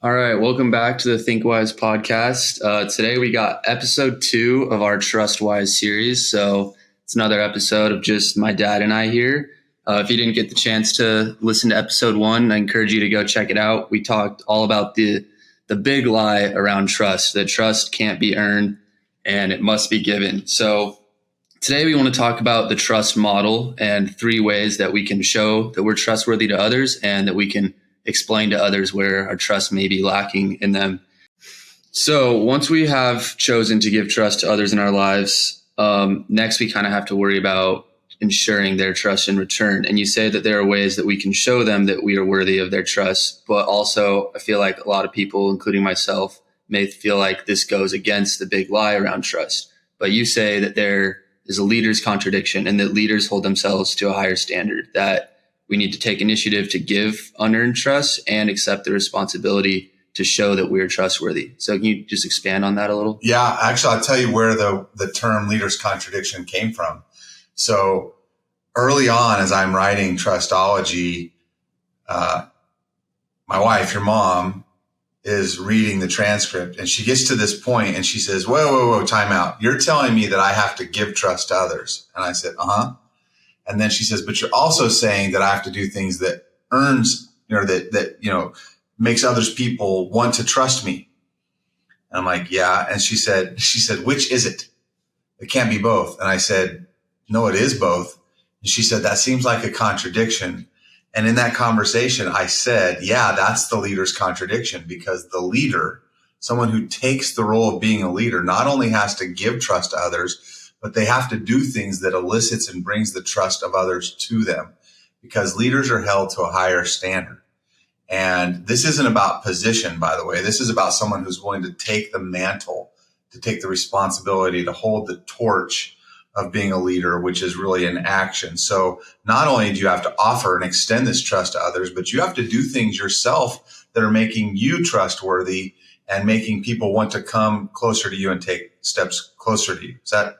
All right, welcome back to the Think Wise podcast. Today we got episode 2 of our Trust Wise series. So it's another episode of just my dad and I here. If you didn't get the chance to listen to episode 1, I encourage you to go check it out. We talked all about the big lie around trust, that trust can't be earned and it must be given. So today we want to talk about the trust model and 3 ways that we can show that we're trustworthy to others and that we can explain to others where our trust may be lacking in them. So once we have chosen to give trust to others in our lives, next we kind of have to worry about ensuring their trust in return. And you say that there are ways that we can show them that we are worthy of their trust, but also I feel like a lot of people, including myself, may feel like this goes against the big lie around trust. But you say that there is a leader's contradiction and that leaders hold themselves to a higher standard, that we need to take initiative to give unearned trust and accept the responsibility to show that we're trustworthy. So can you just expand on that a little? Yeah, actually, I'll tell you where the term leader's contradiction came from. So early on, as I'm writing Trustology, my wife, your mom, is reading the transcript and she gets to this point and she says, whoa, time out. You're telling me that I have to give trust to others. And I said, uh-huh. And then she says, but you're also saying that I have to do things that earns, that makes others people want to trust me. And I'm like, yeah. And she said, which is it? It can't be both. And I said, no, it is both. And she said, that seems like a contradiction. And in that conversation, I said, yeah, that's the leader's contradiction, because the leader, someone who takes the role of being a leader, not only has to give trust to others, but they have to do things that elicits and brings the trust of others to them, because leaders are held to a higher standard. And this isn't about position, by the way. This is about someone who's willing to take the mantle, to take the responsibility, to hold the torch of being a leader, which is really an action. So not only do you have to offer and extend this trust to others, but you have to do things yourself that are making you trustworthy and making people want to come closer to you and take steps closer to you. Does that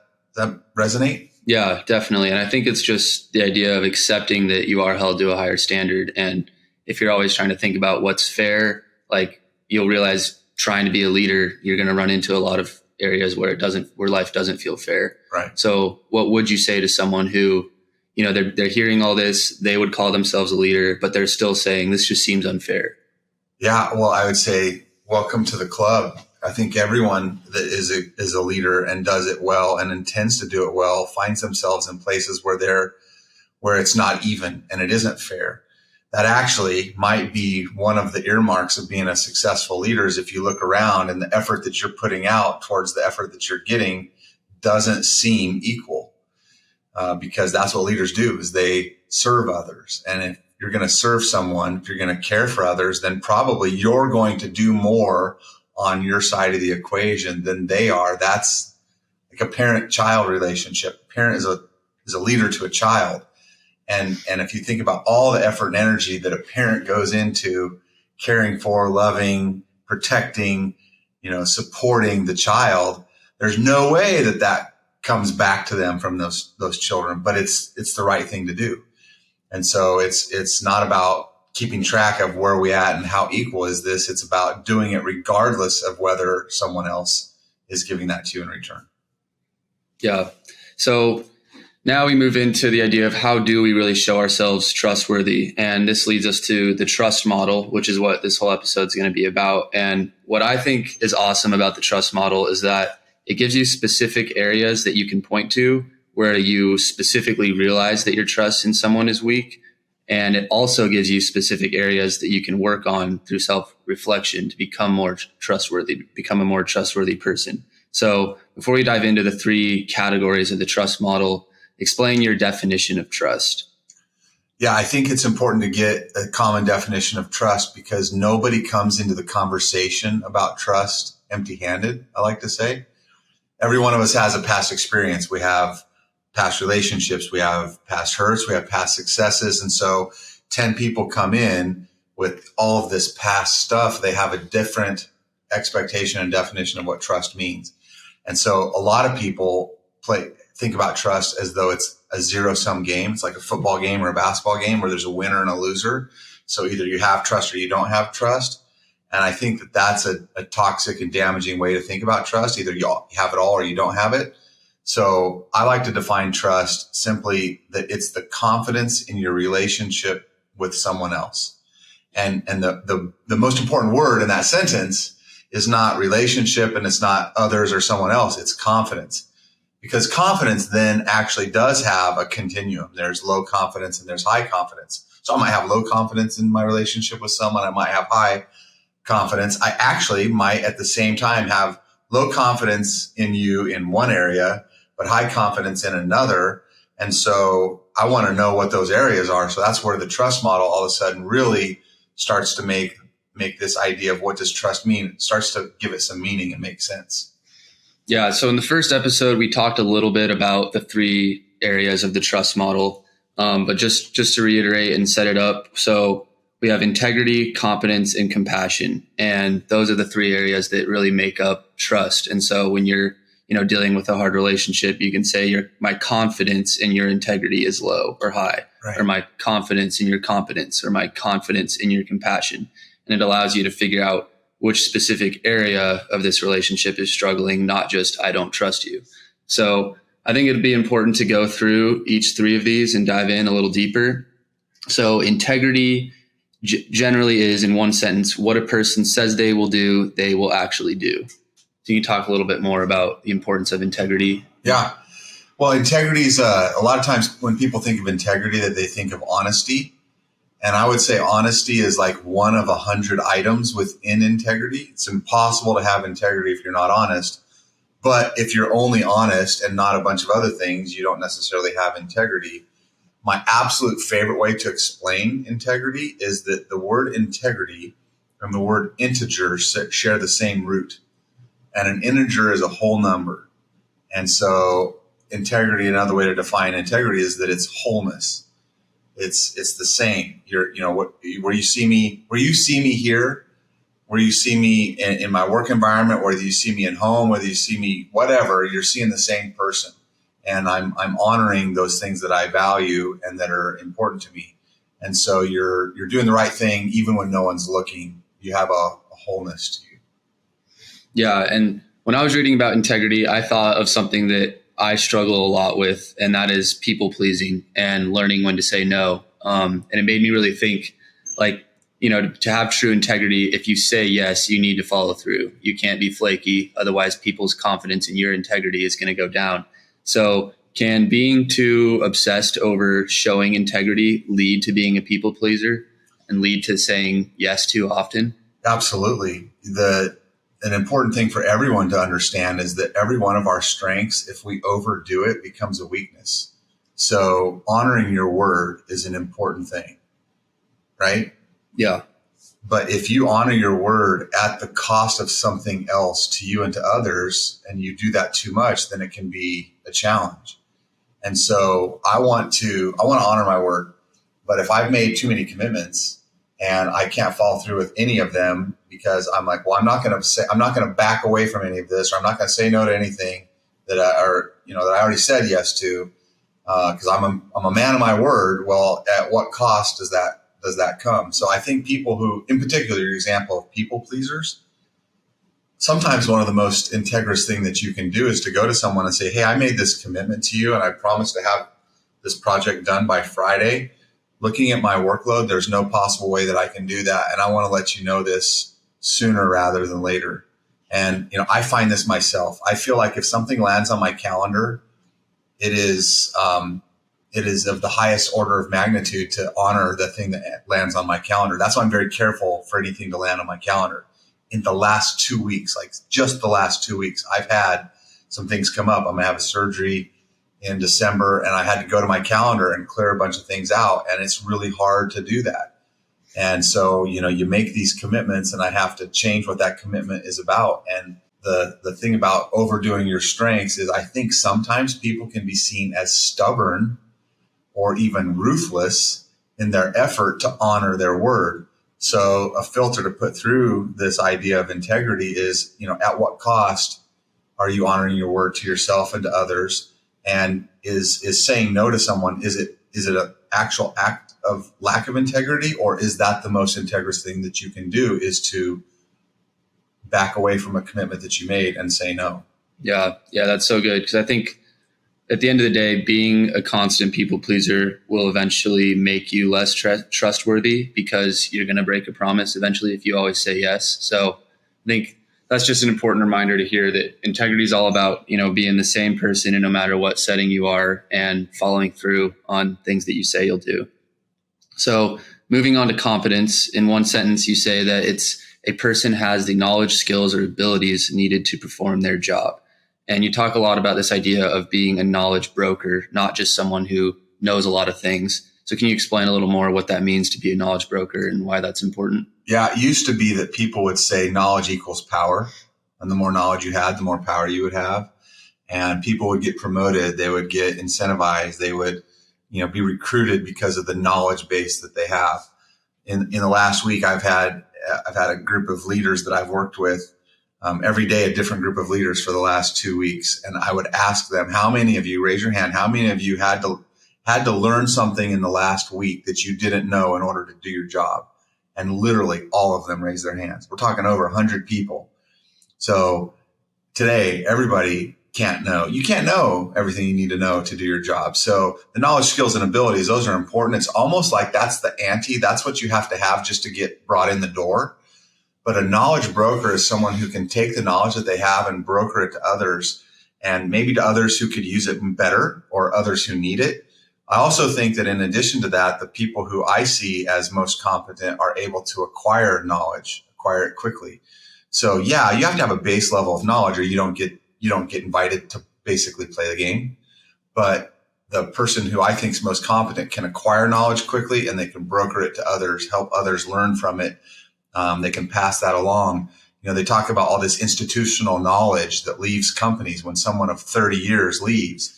resonate? Yeah, definitely. And I think it's just the idea of accepting that you are held to a higher standard. And if you're always trying to think about what's fair, like you'll realize trying to be a leader, you're going to run into a lot of areas where life doesn't feel fair. Right. So what would you say to someone who, they're hearing all this, they would call themselves a leader, but they're still saying this just seems unfair? Yeah. Well, I would say, welcome to the club. I think everyone that is a leader and does it well and intends to do it well finds themselves in places where it's not even and it isn't fair. That actually might be one of the earmarks of being a successful leader, is if you look around and the effort that you're putting out towards the effort that you're getting doesn't seem equal, because that's what leaders do, is they serve others. And if you're going to serve someone, if you're going to care for others, then probably you're going to do more on your side of the equation than they are. That's like a parent-child relationship. A parent is a leader to a child. And if you think about all the effort and energy that a parent goes into caring for, loving, protecting, supporting the child, there's no way that comes back to them from those children, but it's the right thing to do. And so it's not about keeping track of where we at and how equal is this. It's about doing it regardless of whether someone else is giving that to you in return. Yeah. So now we move into the idea of how do we really show ourselves trustworthy? And this leads us to the trust model, which is what this whole episode is going to be about. And what I think is awesome about the trust model is that it gives you specific areas that you can point to where you specifically realize that your trust in someone is weak. And it also gives you specific areas that you can work on through self-reflection to become more trustworthy, become a more trustworthy person. So before we dive into the 3 categories of the trust model, explain your definition of trust. Yeah, I think it's important to get a common definition of trust, because nobody comes into the conversation about trust empty-handed, I like to say. Every one of us has a past experience. We have past relationships, we have past hurts, we have past successes. And so 10 people come in with all of this past stuff. They have a different expectation and definition of what trust means. And so a lot of people think about trust as though it's a zero-sum game. It's like a football game or a basketball game where there's a winner and a loser. So either you have trust or you don't have trust. And I think that that's a toxic and damaging way to think about trust. Either you have it all or you don't have it. So I like to define trust simply that it's the confidence in your relationship with someone else. And the most important word in that sentence is not relationship and it's not others or someone else. It's confidence. Because confidence then actually does have a continuum. There's low confidence and there's high confidence. So I might have low confidence in my relationship with someone. I might have high confidence. I actually might at the same time have low confidence in you in one area, but high confidence in another. And so I want to know what those areas are. So that's where the trust model all of a sudden really starts to make this idea of what does trust mean. It starts to give it some meaning and make sense. Yeah. So in the first episode, we talked a little bit about the 3 areas of the trust model. But just to reiterate and set it up. So we have integrity, competence, and compassion. And those are the 3 areas that really make up trust. And so when you're, dealing with a hard relationship, you can say my confidence in your integrity is low or high, right, or my confidence in your competence, or my confidence in your compassion. And it allows you to figure out which specific area of this relationship is struggling, not just, I don't trust you. So I think it'd be important to go through each 3 of these and dive in a little deeper. So integrity generally is, in one sentence, what a person says they will do, they will actually do. So you can talk a little bit more about the importance of integrity. Yeah. Well, integrity is a lot of times when people think of integrity, that they think of honesty. And I would say honesty is like one of 100 items within integrity. It's impossible to have integrity if you're not honest. But if you're only honest and not a bunch of other things, you don't necessarily have integrity. My absolute favorite way to explain integrity is that the word integrity and the word integer share the same root. And an integer is a whole number. And so integrity, another way to define integrity is that it's wholeness. It's the same. Where you see me here, where you see me in my work environment, whether you see me at home, whether you see me, whatever, you're seeing the same person. And I'm honoring those things that I value and that are important to me. And so you're doing the right thing even when no one's looking. You have a wholeness to you. Yeah. And when I was reading about integrity, I thought of something that I struggle a lot with, and that is people pleasing and learning when to say no. And it made me really think, like, to have true integrity, if you say yes, you need to follow through. You can't be flaky. Otherwise, people's confidence in your integrity is going to go down. So can being too obsessed over showing integrity lead to being a people pleaser and lead to saying yes too often? Absolutely. An important thing for everyone to understand is that every one of our strengths, if we overdo it, becomes a weakness. So honoring your word is an important thing, right? Yeah. But if you honor your word at the cost of something else to you and to others, and you do that too much, then it can be a challenge. And so I want to honor my word. But if I've made too many commitments and I can't follow through with any of them because I'm like, well, I'm not going to back away from any of this, or I'm not going to say no to anything that I already said yes to, because I'm a man of my word. Well, at what cost does that come? So I think people who, in particular, your example of people pleasers, sometimes one of the most integrous thing that you can do is to go to someone and say, hey, I made this commitment to you and I promised to have this project done by Friday. Looking at my workload, there's no possible way that I can do that. And I want to let you know this sooner rather than later. And, I find this myself. I feel like if something lands on my calendar, it is of the highest order of magnitude to honor the thing that lands on my calendar. That's why I'm very careful for anything to land on my calendar. In the last 2 weeks, like just the last 2 weeks, I've had some things come up. I'm going to have a surgery in December, and I had to go to my calendar and clear a bunch of things out. And it's really hard to do that. And so, you make these commitments, and I have to change what that commitment is about. And the thing about overdoing your strengths is I think sometimes people can be seen as stubborn or even ruthless in their effort to honor their word. So a filter to put through this idea of integrity is, at what cost are you honoring your word to yourself and to others? And is saying no to someone, is it an actual act of lack of integrity, or is that the most integrous thing that you can do, is to back away from a commitment that you made and say no. Yeah, that's so good, because I think at the end of the day, being a constant people pleaser will eventually make you less trustworthy, because you're going to break a promise eventually if you always say yes. So I think that's just an important reminder to hear that integrity is all about, being the same person in no matter what setting you are and following through on things that you say you'll do. So moving on to competence, in one sentence, you say that it's a person has the knowledge, skills, or abilities needed to perform their job. And you talk a lot about this idea of being a knowledge broker, not just someone who knows a lot of things. So can you explain a little more what that means to be a knowledge broker and why that's important? Yeah, it used to be that people would say knowledge equals power. And the more knowledge you had, the more power you would have. And people would get promoted. They would get incentivized. They would, be recruited because of the knowledge base that they have. In the last week, I've had a group of leaders that I've worked with every day, a different group of leaders for the last 2 weeks. And I would ask them, how many of you, raise your hand, how many of you had to learn something in the last week that you didn't know in order to do your job? And literally all of them raised their hands. We're talking over 100 people. So today, everybody can't know. You can't know everything you need to know to do your job. So the knowledge, skills, and abilities, those are important. It's almost like that's the ante. That's what you have to have just to get brought in the door. But a knowledge broker is someone who can take the knowledge that they have and broker it to others, and maybe to others who could use it better or others who need it. I also think that in addition to that, the people who I see as most competent are able to acquire knowledge, acquire it quickly. So yeah, you have to have a base level of knowledge, or you don't get invited to basically play the game. But the person who I think is most competent can acquire knowledge quickly, and they can broker it to others, help others learn from it. They can pass that along. They talk about all this institutional knowledge that leaves companies when someone of 30 years leaves.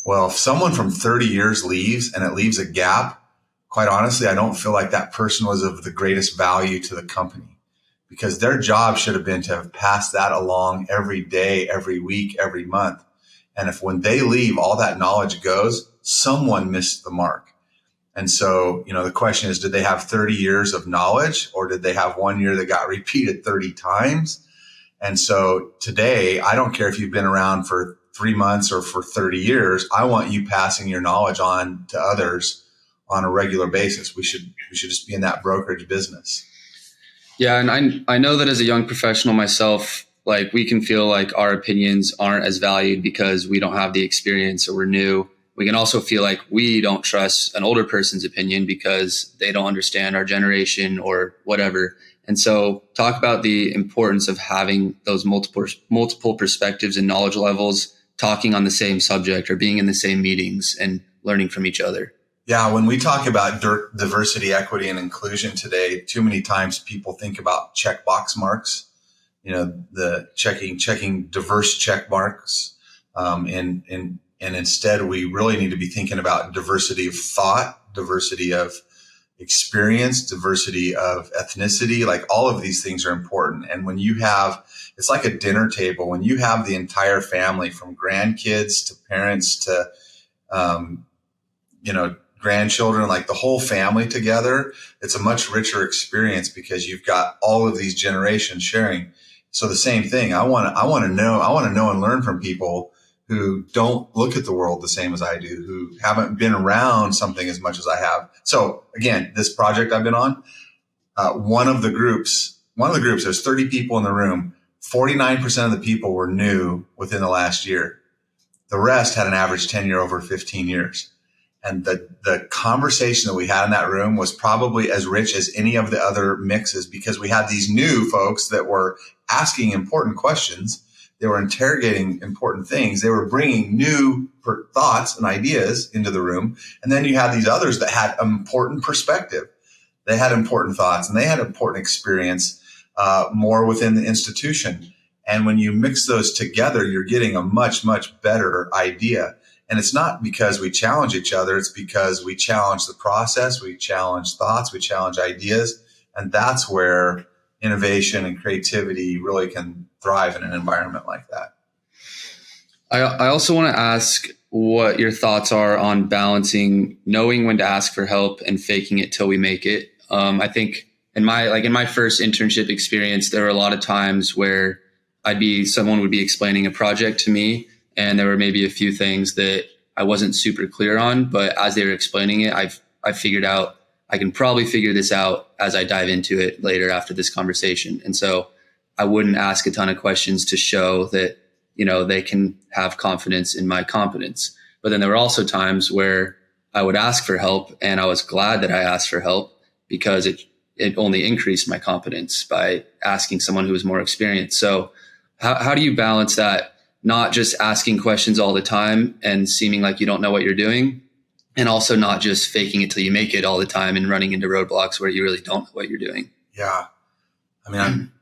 Well, if someone from 30 years leaves and it leaves a gap, quite honestly, I don't feel like that person was of the greatest value to the company, because their job should have been to have passed that along every day, every week, every month. And if when they leave, all that knowledge goes, someone missed the mark. And so, the question is, did they have 30 years of knowledge, or did they have 1 year that got repeated 30 times? And so today, I don't care if you've been around for 3 months or for 30 years. I want you passing your knowledge on to others on a regular basis. We should just be in that brokerage business. Yeah. And I know that as a young professional myself, like, we can feel like our opinions aren't as valued because we don't have the experience or we're new. We can also feel like we don't trust an older person's opinion because they don't understand our generation or whatever. And so talk about the importance of having those multiple perspectives and knowledge levels, talking on the same subject or being in the same meetings and learning from each other. Yeah, when we talk about diversity, equity, and inclusion today, too many times people think about checkbox marks, the checking diverse check marks. And instead, we really need to be thinking about diversity of thought, diversity of experience, diversity of ethnicity. Like, all of these things are important. And when you have, it's like a dinner table. When you have the entire family, from grandkids to parents to, grandchildren, like the whole family together, it's a much richer experience because you've got all of these generations sharing. So the same thing, I want to know and learn from people who don't look at the world the same as I do, who haven't been around something as much as I have. So again, this project I've been on, one of the groups, there's 30 people in the room. 49% of the people were new within the last year. The rest had an average tenure over 15 years. And the conversation that we had in that room was probably as rich as any of the other mixes, because we had these new folks that were asking important questions. They were interrogating important things. They were bringing new thoughts and ideas into the room. And then you had these others that had important perspective. They had important thoughts and they had important experience, more within the institution. And when you mix those together, you're getting a much, much better idea. And it's not because we challenge each other. It's because we challenge the process. We challenge thoughts. We challenge ideas. And that's where innovation and creativity really can thrive in an environment like that. I also want to ask what your thoughts are on balancing knowing when to ask for help and faking it till we make it. I think in my first internship experience, there were a lot of times where someone would be explaining a project to me, and there were maybe a few things that I wasn't super clear on, but as they were explaining it, I figured out I can probably figure this out as I dive into it later after this conversation. And so I wouldn't ask a ton of questions to show that, they can have confidence in my competence. But then there were also times where I would ask for help, and I was glad that I asked for help because it only increased my confidence by asking someone who was more experienced. So how do you balance that? Not just asking questions all the time and seeming like you don't know what you're doing, and also not just faking it till you make it all the time and running into roadblocks where you really don't know what you're doing. Yeah. I mean,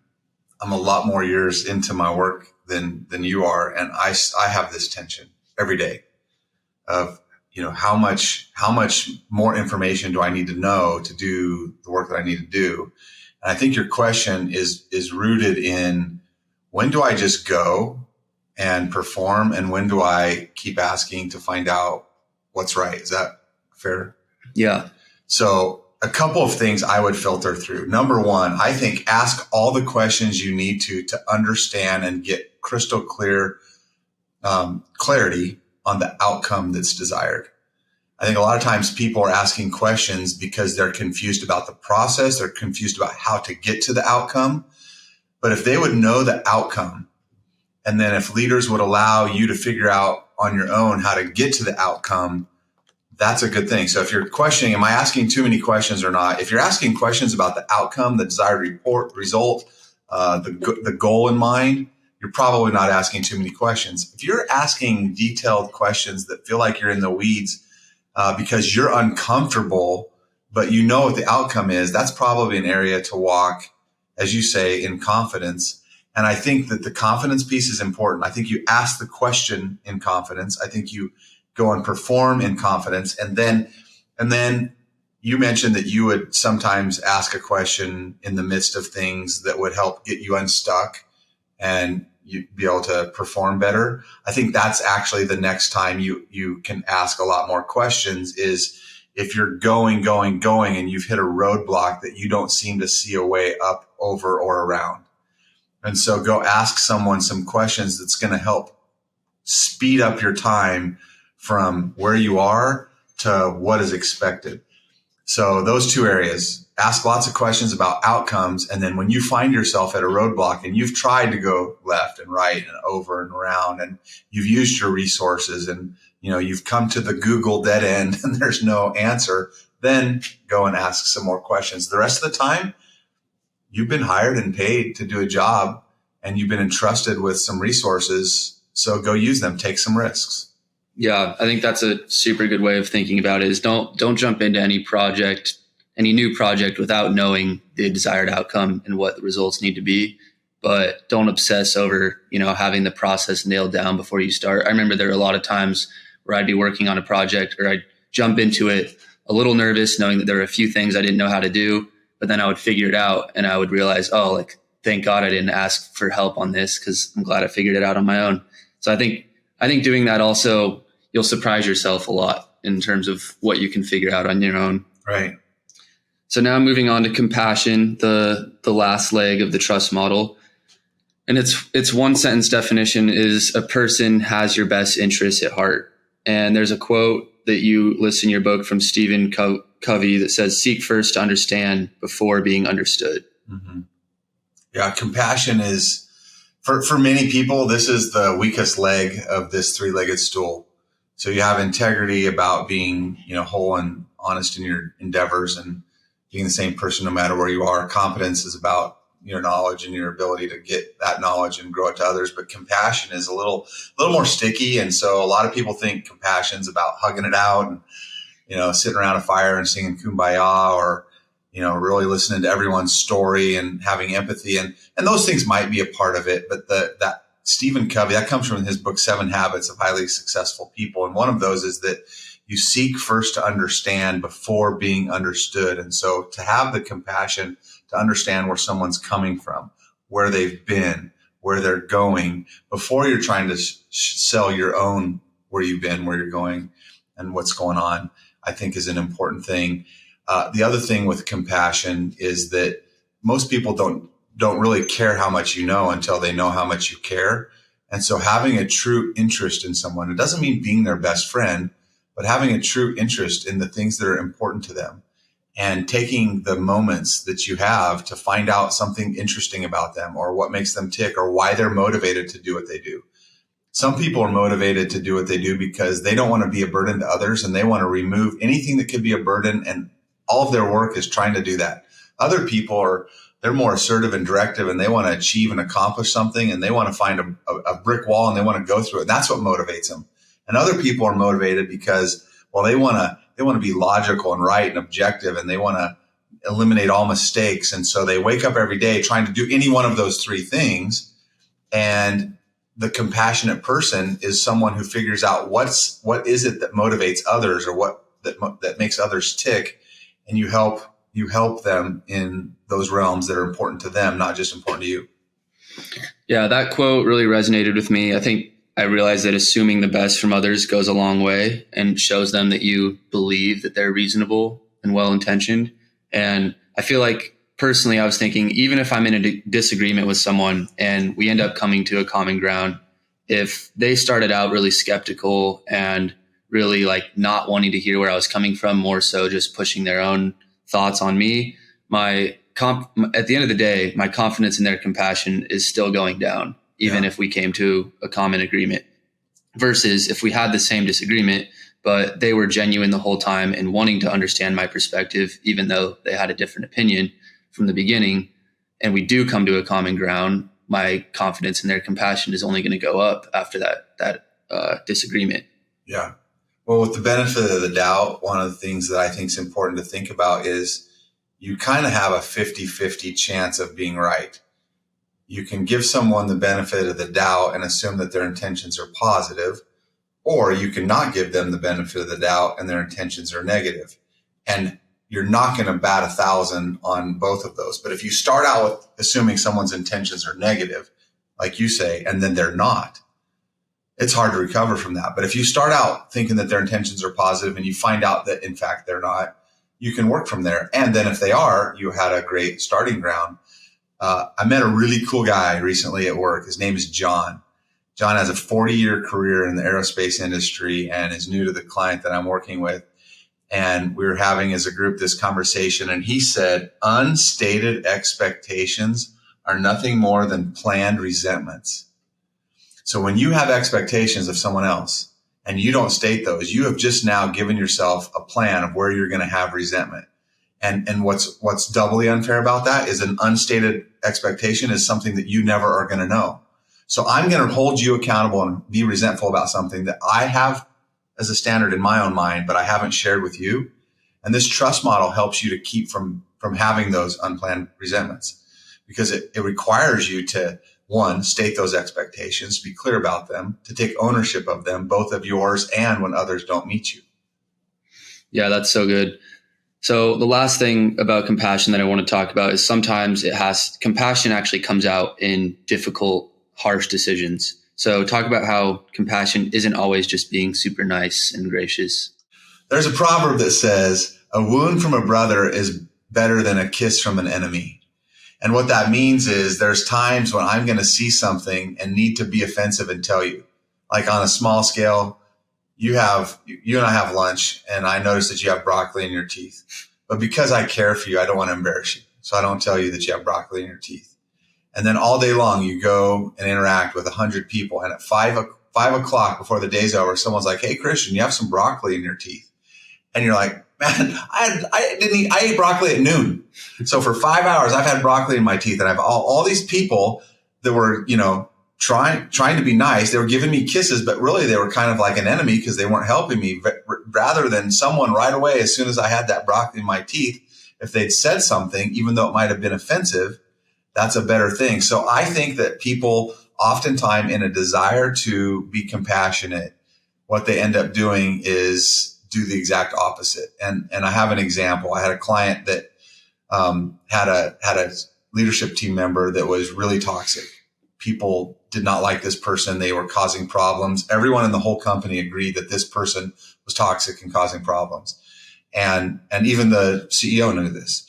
I'm a lot more years into my work than you are. And I have this tension every day of, how much more information do I need to know to do the work that I need to do? And I think your question is rooted in, when do I just go and perform, and when do I keep asking to find out what's right? Is that fair? Yeah. So a couple of things I would filter through. Number one, I think ask all the questions you need to understand and get crystal clear clarity on the outcome that's desired. I think a lot of times people are asking questions because they're confused about the process. They're confused about how to get to the outcome. But if they would know the outcome, and then if leaders would allow you to figure out on your own how to get to the outcome, that's a good thing. So if you're questioning, am I asking too many questions or not? If you're asking questions about the outcome, the desired result, the goal in mind, you're probably not asking too many questions. If you're asking detailed questions that feel like you're in the weeds because you're uncomfortable, but you know what the outcome is, that's probably an area to walk, as you say, in confidence. And I think that the confidence piece is important. I think you ask the question in confidence. I think you go and perform in confidence. And then you mentioned that you would sometimes ask a question in the midst of things that would help get you unstuck and you be able to perform better. I think that's actually the next time you can ask a lot more questions, is if you're going, and you've hit a roadblock that you don't seem to see a way up, over, or around. And so go ask someone some questions that's going to help speed up your time from where you are to what is expected. So those two areas, ask lots of questions about outcomes. And then when you find yourself at a roadblock and you've tried to go left and right and over and around, and you've used your resources and, you've come to the Google dead end and there's no answer, then go and ask some more questions. The rest of the time, you've been hired and paid to do a job, and you've been entrusted with some resources. So go use them, take some risks. Yeah, I think that's a super good way of thinking about it, is don't jump into any new project without knowing the desired outcome and what the results need to be. But don't obsess over, having the process nailed down before you start. I remember there were a lot of times where I'd be working on a project, or I'd jump into it a little nervous, knowing that there were a few things I didn't know how to do, but then I would figure it out and I would realize, thank God I didn't ask for help on this, because I'm glad I figured it out on my own. So I think doing that also, you'll surprise yourself a lot in terms of what you can figure out on your own. Right. So now moving on to compassion, the last leg of the trust model. And its one sentence definition is, a person has your best interests at heart. And there's a quote that you list in your book from Stephen Covey that says, seek first to understand before being understood. Mm-hmm. Yeah. Compassion is, for many people, this is the weakest leg of this three-legged stool. So you have integrity about being, whole and honest in your endeavors and being the same person no matter where you are. Competence is about your knowledge and your ability to get that knowledge and grow it to others. But compassion is a little more sticky. And so a lot of people think compassion is about hugging it out and, sitting around a fire and singing Kumbaya, or, really listening to everyone's story and having empathy. And those things might be a part of it. But that Stephen Covey, that comes from his book, 7 Habits of Highly Successful People. And one of those is that you seek first to understand before being understood. And so to have the compassion to understand where someone's coming from, where they've been, where they're going, before you're trying to sell your own where you've been, where you're going, and what's going on, I think is an important thing. The other thing with compassion is that most people don't really care how much you know until they know how much you care. And so having a true interest in someone, it doesn't mean being their best friend, but having a true interest in the things that are important to them and taking the moments that you have to find out something interesting about them or what makes them tick or why they're motivated to do what they do. Some people are motivated to do what they do because they don't want to be a burden to others and they want to remove anything that could be a burden, and all of their work is trying to do that. Other people they're more assertive and directive and they want to achieve and accomplish something and they want to find a brick wall and they want to go through it. And that's what motivates them. And other people are motivated because, well, they want to be logical and right and objective and they want to eliminate all mistakes. And so they wake up every day trying to do any one of those three things. And the compassionate person is someone who figures out what is it that motivates others or what that makes others tick. And you help them in those realms that are important to them, not just important to you. Yeah, that quote really resonated with me. I think I realized that assuming the best from others goes a long way and shows them that you believe that they're reasonable and well-intentioned. And I feel like personally, I was thinking, even if I'm in a disagreement with someone and we end up coming to a common ground, if they started out really skeptical and really like not wanting to hear where I was coming from, more so just pushing their own thoughts on me, at the end of the day, my confidence in their compassion is still going down, even if we came to a common agreement. Versus if we had the same disagreement, but they were genuine the whole time and wanting to understand my perspective, even though they had a different opinion from the beginning, and we do come to a common ground, my confidence in their compassion is only going to go up after that disagreement. Yeah. Well, with the benefit of the doubt, one of the things that I think is important to think about is you kind of have a 50-50 chance of being right. You can give someone the benefit of the doubt and assume that their intentions are positive, or you can not give them the benefit of the doubt and their intentions are negative. And you're not going to bat 1,000 on both of those. But if you start out with assuming someone's intentions are negative, like you say, and then they're not, it's hard to recover from that. But if you start out thinking that their intentions are positive and you find out that in fact they're not, you can work from there. And then if they are, you had a great starting ground. I met a really cool guy recently at work. His name is John. John has a 40-year career in the aerospace industry and is new to the client that I'm working with. And we were having as a group this conversation, and he said, unstated expectations are nothing more than planned resentments. So when you have expectations of someone else and you don't state those, you have just now given yourself a plan of where you're going to have resentment. And what's doubly unfair about that is an unstated expectation is something that you never are going to know. So I'm going to hold you accountable and be resentful about something that I have as a standard in my own mind, but I haven't shared with you. And this trust model helps you to keep from having those unplanned resentments, because it requires you to, one, state those expectations, be clear about them, to take ownership of them, both of yours and when others don't meet you. Yeah, that's so good. So the last thing about compassion that I want to talk about is sometimes compassion actually comes out in difficult, harsh decisions. So talk about how compassion isn't always just being super nice and gracious. There's a proverb that says, a wound from a brother is better than a kiss from an enemy. And what that means is there's times when I'm going to see something and need to be offensive and tell you. Like on a small scale, you and I have lunch and I notice that you have broccoli in your teeth. But because I care for you, I don't want to embarrass you. So I don't tell you that you have broccoli in your teeth. And then all day long, you go and interact with 100 people. And at 5 o'clock before the day's over, someone's like, hey, Christian, you have some broccoli in your teeth. And you're like, man, I ate broccoli at noon. So for 5 hours, I've had broccoli in my teeth. And I have all these people that were, trying to be nice. They were giving me kisses, but really they were kind of like an enemy because they weren't helping me, rather than someone right away, as soon as I had that broccoli in my teeth, if they'd said something, even though it might have been offensive, that's a better thing. So I think that people oftentimes in a desire to be compassionate, what they end up doing is do the exact opposite. And I have an example. I had a client that had a leadership team member that was really toxic. People did not like this person. They were causing problems. Everyone in the whole company agreed that this person was toxic and causing problems. And even the CEO knew this,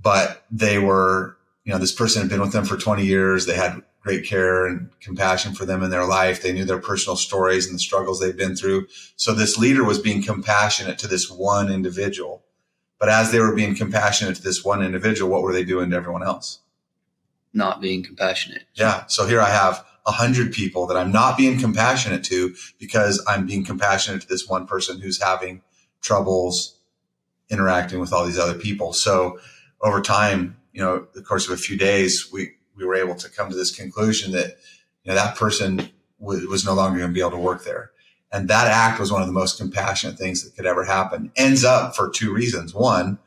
but they were, this person had been with them for 20 years. They had great care and compassion for them in their life. They knew their personal stories and the struggles they've been through. So this leader was being compassionate to this one individual. But as they were being compassionate to this one individual, what were they doing to everyone else? Not being compassionate. Yeah. So here I have 100 people that I'm not being compassionate to because I'm being compassionate to this one person who's having troubles interacting with all these other people. So over time, the course of a few days, we were able to come to this conclusion that, that person was no longer going to be able to work there. And that act was one of the most compassionate things that could ever happen. Ends up for two reasons. One,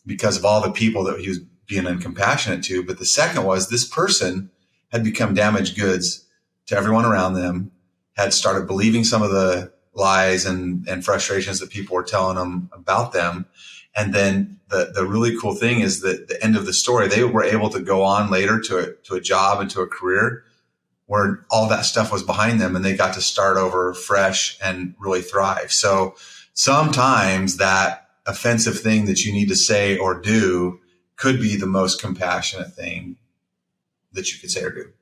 because of all the people that he was being uncompassionate to. But the second was this person had become damaged goods to everyone around them, had started believing some of the lies and frustrations that people were telling them about them. And then the really cool thing is that the end of the story, they were able to go on later to a job and to a career where all that stuff was behind them and they got to start over fresh and really thrive. So sometimes that offensive thing that you need to say or do could be the most compassionate thing that you could say or do.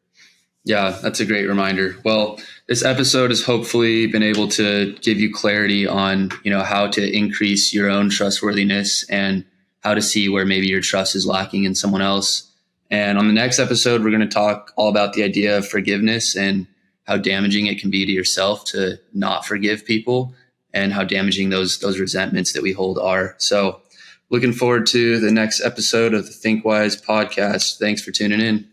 Yeah, that's a great reminder. Well, this episode has hopefully been able to give you clarity on, how to increase your own trustworthiness and how to see where maybe your trust is lacking in someone else. And on the next episode, we're going to talk all about the idea of forgiveness and how damaging it can be to yourself to not forgive people and how damaging those resentments that we hold are. So looking forward to the next episode of the Think Wise podcast. Thanks for tuning in.